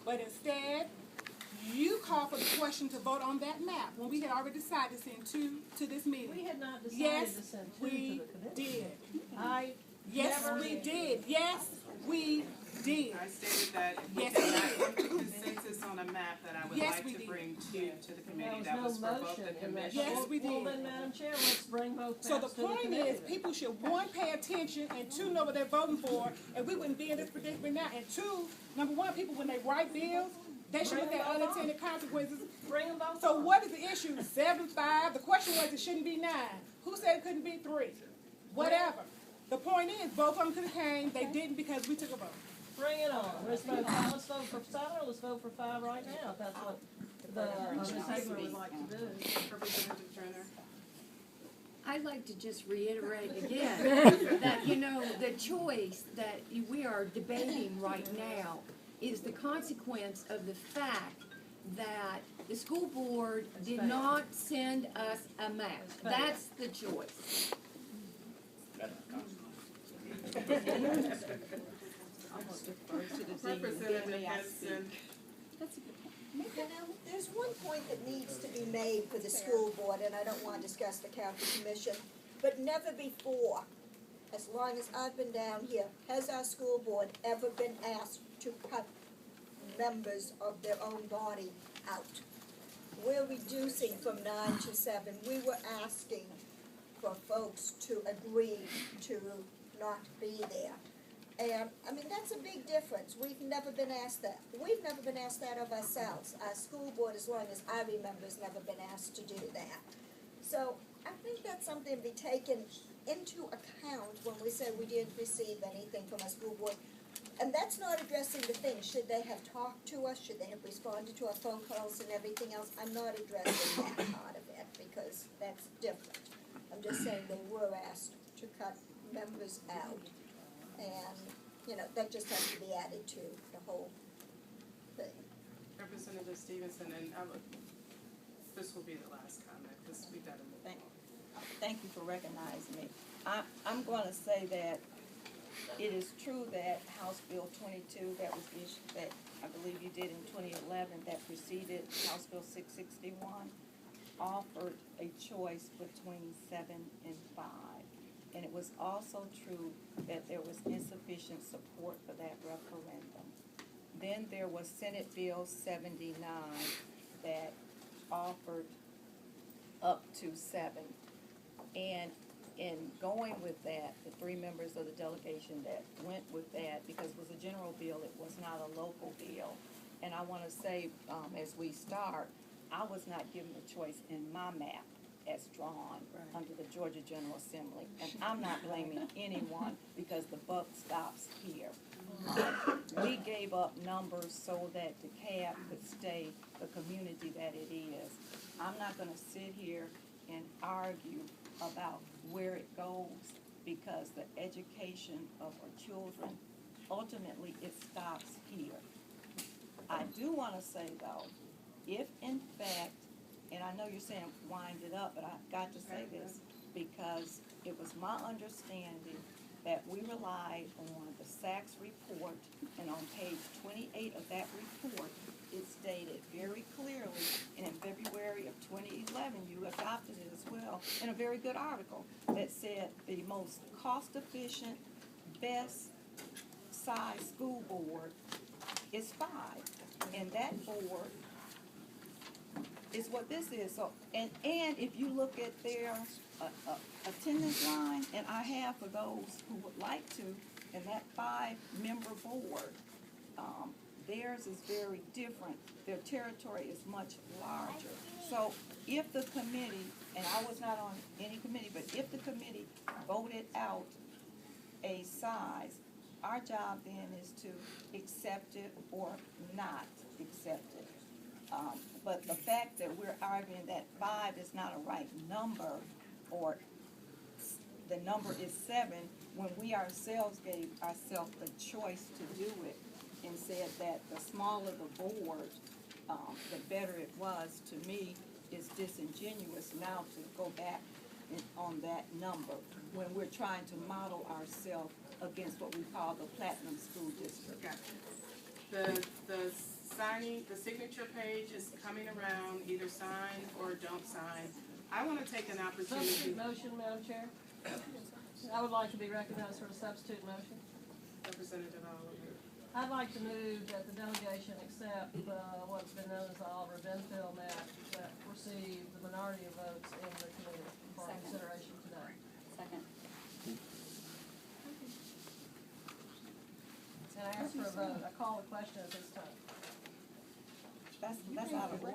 But instead, you called for the question to vote on that map when we had already decided to send two to this meeting. We had not decided Yes, to send two we to the committee. did. Yes, we did. Yes, we did. I stated that we Yes, did we not did. come to consensus on a map that I would Yes, like we to did. bring two to the committee. There That was was no for both the motion in that. commission. Yes, we did. Well, then, Madam Chair, let's bring both So the maps to the point committee. is, people should, one, pay attention, and two, know what they're voting for, and we wouldn't be in this predicament now. And two, number one, people, when they write bills, they should look at unintended consequences. Bring them both. So on. what is the issue? 7-5. The question was it shouldn't be 9. Who said it couldn't be 3? Whatever. The point is, both of them could have came. They didn't because we took a vote. Bring it on. Let's vote for 7 or let's vote for 5 right now. If that's what the Hagler would like to do. Representative Turner. I'd like to just reiterate again that, the choice that we are debating right now is the consequence of the fact that the school board did not send us a map. That's the choice. Representative Henson. There's one point that needs to be made for the school board, and I don't want to discuss the county commission, but never before, as long as I've been down here, has our school board ever been asked to cut members of their own body out. We're reducing from 9 to 7. We were asking for folks to agree to not be there. And, that's a big difference. We've never been asked that. We've never been asked that of ourselves. Our school board, as long as I remember, has never been asked to do that. So I think that's something to be taken into account when we say we didn't receive anything from our school board. And that's not addressing the thing. Should they have talked to us? Should they have responded to our phone calls and everything else? I'm not addressing that part of it because that's different. I'm just saying they were asked to cut members out. And, that just has to be added to the whole thing. Representative Stevenson, and this will be the last comment because we got to move on. Thank you for recognizing me. I'm going to say that it is true that House Bill 22 that was issued, that I believe you did in 2011, that preceded House Bill 661, offered a choice between 7 and 5. And it was also true that there was insufficient support for that referendum. Then there was Senate Bill 79 that offered up to 7. And in going with that, the 3 members of the delegation that went with that, because it was a general bill, it was not a local bill. And I want to say, as we start, I was not given a choice in my map as drawn under the Georgia General Assembly. And I'm not blaming anyone because the buck stops here. We gave up numbers so that DeKalb could stay the community that it is. I'm not going to sit here and argue about where it goes because the education of our children, ultimately it stops here. I do want to say though, if in fact, and I know you're saying wind it up, but I've got to say this because it was my understanding that we relied on the Sachs report, and on page 28 of that report, it stated very clearly, and in February of 2011, you adopted it as well, in a very good article that said the most cost-efficient, best size school board is 5, and that board is what this is. So, and if you look at their attendance line, and I have for those who would like to, and that 5-member board, theirs is very different. Their territory is much larger. So if the committee, and I was not on any committee, but if the committee voted out a size, our job then is to accept it or not accept it. But the fact that we're arguing that 5 is not a right number, or the number is 7, when we ourselves gave ourselves the choice to do it and said that the smaller the board, the better it was, to me, is disingenuous now to go back on that number when we're trying to model ourselves against what we call the Platinum School District. Got it. The the signature page is coming around, either sign or don't sign. I wanna take an opportunity. Substitute motion, Madam Chair. I would like to be recognized for a substitute motion. Representative Oliver. I'd like to move that the delegation accept what's been known as the Oliver Benfield map that received the minority of votes in the committee for Second. consideration today. Second. And I ask for a vote. I call the question at this time. That's out of order.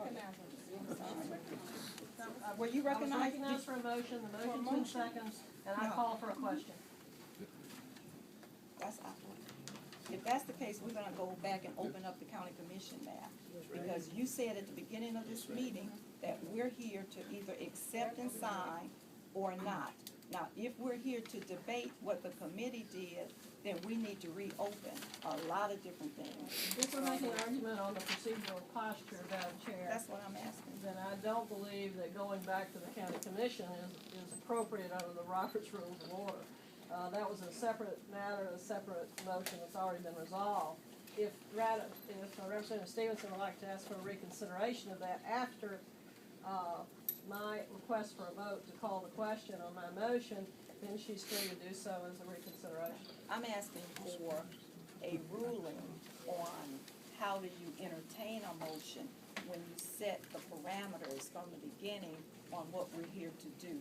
Were you I was recognized? recognized for a motion, the motion's been seconds, and I No. call for a question. That's out of order. If that's the case, we're gonna go back and open up the county commission now. Because you said at the beginning of this meeting that we're here to either accept and sign or not. Now, if we're here to debate what the committee did, then we need to reopen a lot of different things. If we're making an argument on the procedural posture, Madam Chair, That's what I'm asking. then I don't believe that going back to the county commission is appropriate under the Roberts Rules of Order. That was a separate matter, a separate motion that's already been resolved. If Representative Stevenson would like to ask for a reconsideration of that after my request for a vote to call the question on my motion, then she's free to do so as a reconsideration. I'm asking for a ruling on how do you entertain a motion when you set the parameters from the beginning on what we're here to do.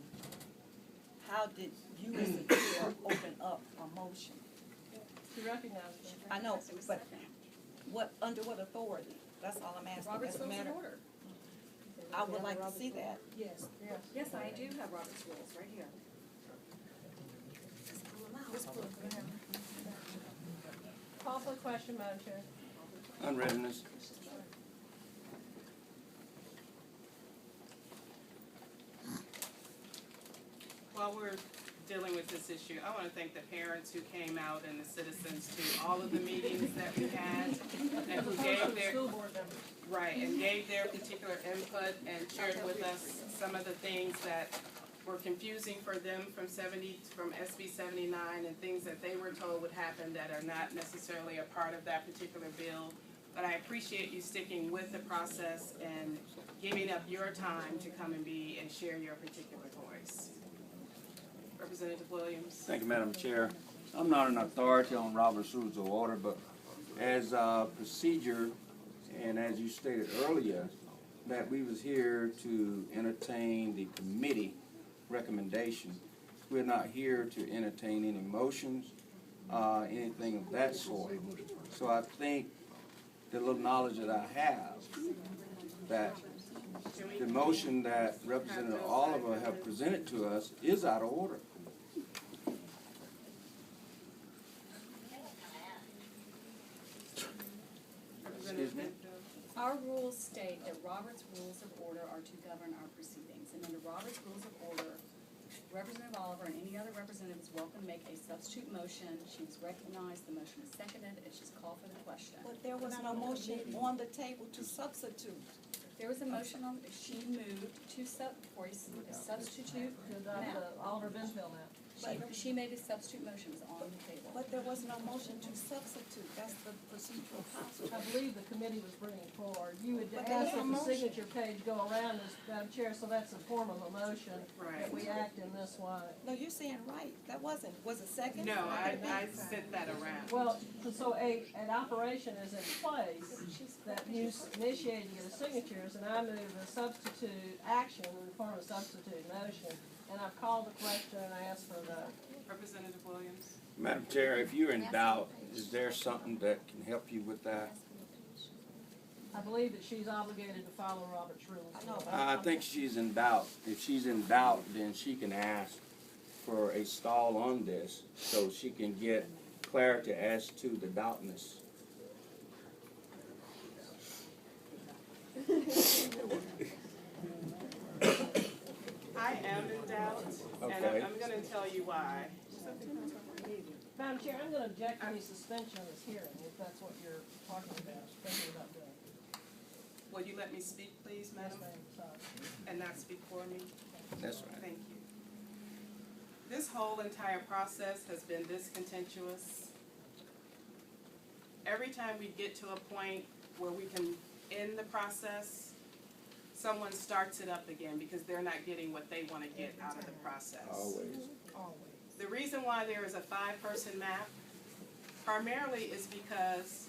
How did you as the chair open up a motion? She recognized me. I know, but under what authority? That's all I'm asking. Robert's As a Rules of matter- Order. I would like to see that. Yes. Yes, I do have Robert's Rules right here. Call for the question, Madam Chair. Unreadness. While we're dealing with this issue, I want to thank the parents who came out and the citizens to all of the meetings that we had and who gave their, School board members. right, and gave their particular input and shared with us some of the things that were confusing for them from SB 79 and things that they were told would happen that are not necessarily a part of that particular bill. But I appreciate you sticking with the process and giving up your time to come and share your particular voice. Representative Williams. Thank you, Madam Chair. I'm not an authority on Robert's Rules of Order, but as a procedure, and as you stated earlier, that we was here to entertain the committee recommendation. We're not here to entertain any motions, anything of that sort. So I think the little knowledge that I have, that the motion that Representative Oliver have presented to us is out of order. Excuse me? Our rules state that Robert's Rules of Order are to govern our proceedings. And under Robert's Rules of Order, Representative Oliver and any other representative is welcome to make a substitute motion. She was recognized, the motion is seconded, and she's called for the question. But there was no motion on the table to substitute. There was a motion on, she moved to for a substitute To adopt map. the Oliver Benfield map. She made a substitute motion, it was on the table. But there was no motion to substitute. That's the procedural process. I believe the committee was bringing forward. You would But ask there's that no the motion. signature page go around as Madam Chair, so that's a form of a motion that we act in this way. No, you're saying right. That wasn't. Was it second? No, I sent that around. Well, so an operation is in place that you initiate to get the signatures, and I move a substitute action in the form of substitute motion. And I've called the question and I asked for a vote. Representative Williams. Madam Chair, if you're in doubt, is there something that can help you with that? I believe that she's obligated to follow Robert's rules. I know, but I think she's in doubt. If she's in doubt, then she can ask for a stall on this so she can get clarity as to the doubtness. I am in doubt, and Okay. I'm gonna tell you why. Madam Chair, I'm going to object to any suspension of this hearing, if that's what you're talking about, thinking about doing. Will you let me speak, please, Yes, madam? ma'am, sorry. And not speak for me? That's right. Thank you. This whole entire process has been this contentious. Every time we get to a point where we can end the process, someone starts it up again because they're not getting what they want to get out of the process. Always. The reason why there is a 5-person map primarily is because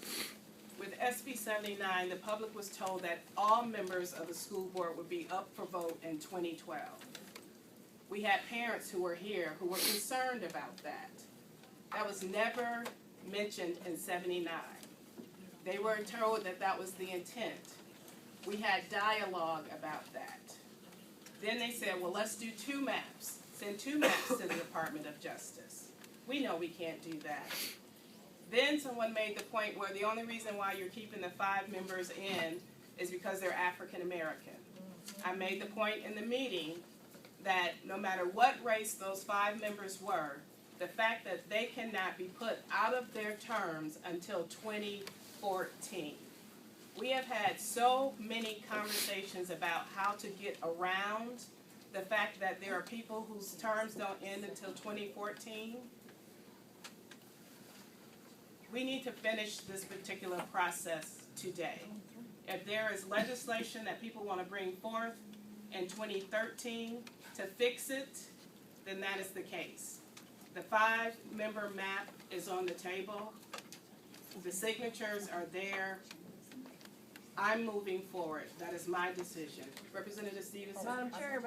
with SB 79, the public was told that all members of the school board would be up for vote in 2012. We had parents who were here who were concerned about that. That was never mentioned in 79. They were told that that was the intent. We had dialogue about that. Then they said, well, let's do 2 maps. Send 2 maps to the Department of Justice. We know we can't do that. Then someone made the point where the only reason why you're keeping the 5 members in is because they're African American. I made the point in the meeting that no matter what race those 5 members were, the fact that they cannot be put out of their terms until 2014. We have had so many conversations about how to get around the fact that there are people whose terms don't end until 2014. We need to finish this particular process today. If there is legislation that people want to bring forth in 2013 to fix it, then that is the case. The 5-member map is on the table. The signatures are there. I'm moving forward. That is my decision. Representative Stevenson? Madam Chair,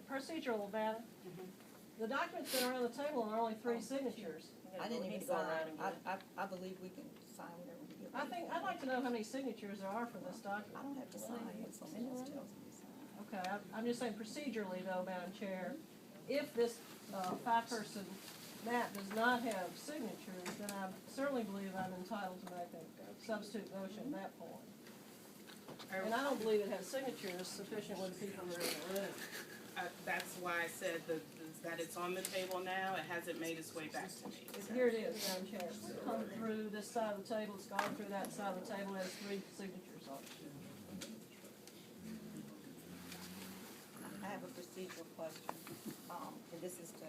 procedural matter. The documents that are on the table are only 3 signatures. I didn't even sign. I believe we can sign whatever we get. I'd like to know how many signatures there are for this document. I don't have to sign what someone else tells me to sign. Okay, I'm just saying procedurally though, Madam Chair, if this 5-person map does not have signatures, then I certainly believe I'm entitled to make a substitute motion at that point. And I don't believe it has signatures sufficient with the people that are in the room. That's why I said that it's on the table now. It hasn't made its way back to me. Here it is, Madam Chair. It's come through this side of the table, it's gone through that side of the table, it has 3 signatures on it. I have a procedural question, and this is to